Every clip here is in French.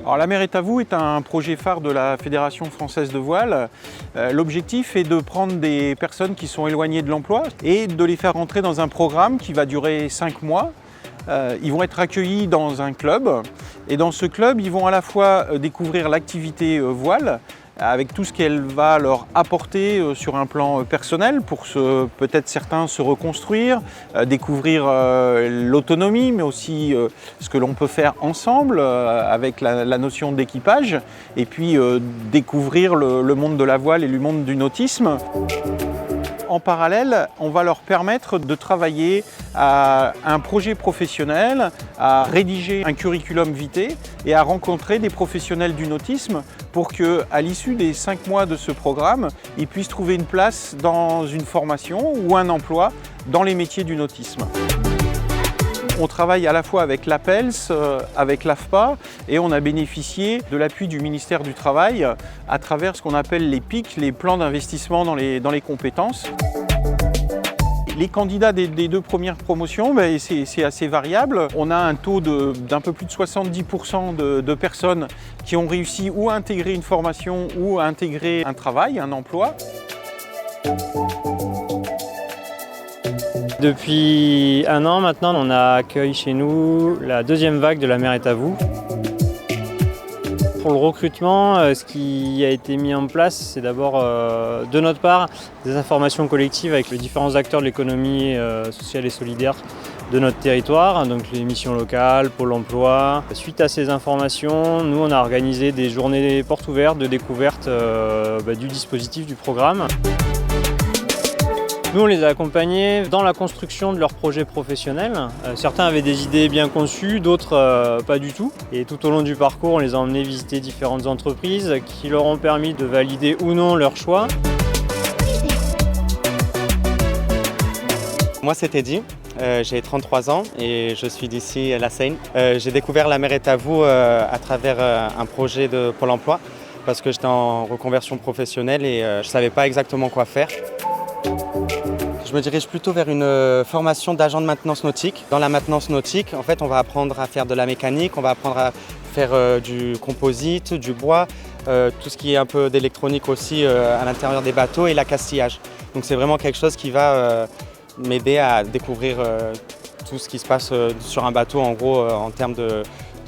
Alors, La mer est à vous est un projet phare de la Fédération française de voile. L'objectif est de prendre des personnes qui sont éloignées de l'emploi et de les faire rentrer dans un programme qui va durer 5 mois. Ils vont être accueillis dans un club et dans ce club, ils vont à la fois découvrir l'activité voile avec tout ce qu'elle va leur apporter sur un plan personnel pour peut-être certains se reconstruire, découvrir l'autonomie, mais aussi ce que l'on peut faire ensemble avec la notion d'équipage, et puis découvrir le monde de la voile et le monde du nautisme. En parallèle, on va leur permettre de travailler à un projet professionnel, à rédiger un curriculum vitae et à rencontrer des professionnels du nautisme pour qu'à l'issue des 5 mois de ce programme, ils puissent trouver une place dans une formation ou un emploi dans les métiers du nautisme. On travaille à la fois avec l'APELS, avec l'AFPA, et on a bénéficié de l'appui du ministère du Travail à travers ce qu'on appelle les PIC, les plans d'investissement dans les compétences. Les candidats des 2 premières promotions, c'est assez variable. On a un taux d'un peu plus de 70% de personnes qui ont réussi ou à intégrer une formation ou à intégrer un travail, un emploi. Depuis 1 an maintenant, on accueille chez nous la 2e vague de La mer est à vous. Pour le recrutement, ce qui a été mis en place, c'est d'abord de notre part des informations collectives avec les différents acteurs de l'économie sociale et solidaire de notre territoire, donc les missions locales, Pôle emploi. Suite à ces informations, nous on a organisé des journées portes ouvertes de découverte du dispositif du programme. Nous, on les a accompagnés dans la construction de leurs projets professionnels. Certains avaient des idées bien conçues, d'autres pas du tout. Et tout au long du parcours, on les a emmenés visiter différentes entreprises qui leur ont permis de valider ou non leur choix. Moi, c'est Teddy. J'ai 33 ans et je suis d'ici La Seine. J'ai découvert La mer est à vous à travers un projet de Pôle emploi parce que j'étais en reconversion professionnelle et je ne savais pas exactement quoi faire. Je me dirige plutôt vers une formation d'agent de maintenance nautique. Dans la maintenance nautique, en fait, on va apprendre à faire de la mécanique, on va apprendre à faire du composite, du bois, tout ce qui est un peu d'électronique aussi à l'intérieur des bateaux et l'accastillage. Donc c'est vraiment quelque chose qui va m'aider à découvrir tout ce qui se passe sur un bateau, en gros, en termes de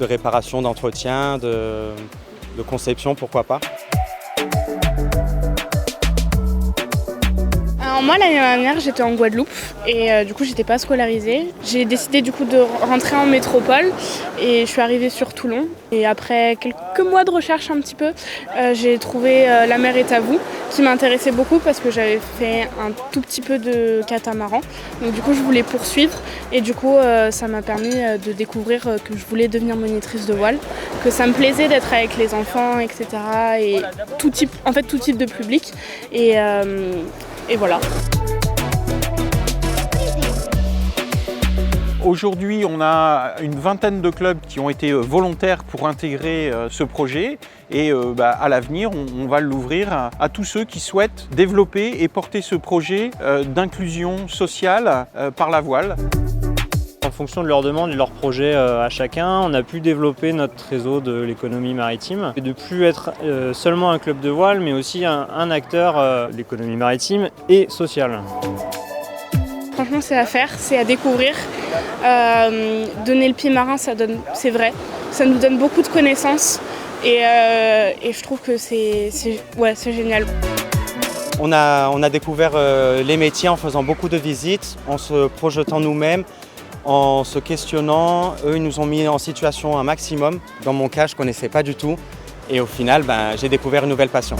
réparation, d'entretien, de conception, pourquoi pas. Alors moi l'année dernière j'étais en Guadeloupe et du coup j'étais pas scolarisée. J'ai décidé du coup de rentrer en métropole et je suis arrivée sur Toulon. Et après quelques mois de recherche un petit peu, j'ai trouvé La mer est à vous qui m'intéressait beaucoup parce que j'avais fait un tout petit peu de catamaran. Donc du coup je voulais poursuivre et du coup ça m'a permis de découvrir que je voulais devenir monitrice de voile, que ça me plaisait d'être avec les enfants, etc. et tout type de public. Et voilà. Aujourd'hui, on a une vingtaine de clubs qui ont été volontaires pour intégrer ce projet et à l'avenir, on va l'ouvrir à tous ceux qui souhaitent développer et porter ce projet d'inclusion sociale par la voile. En fonction de leurs demandes et de leurs projets à chacun, on a pu développer notre réseau de l'économie maritime et de plus être seulement un club de voile, mais aussi un acteur de l'économie maritime et sociale. Franchement, c'est à faire, c'est à découvrir. Donner le pied marin, c'est vrai. Ça nous donne beaucoup de connaissances et je trouve que c'est génial. On a découvert les métiers en faisant beaucoup de visites, en se projetant nous-mêmes, en se questionnant. Eux, ils nous ont mis en situation un maximum. Dans mon cas, je ne connaissais pas du tout. Et au final, j'ai découvert une nouvelle passion.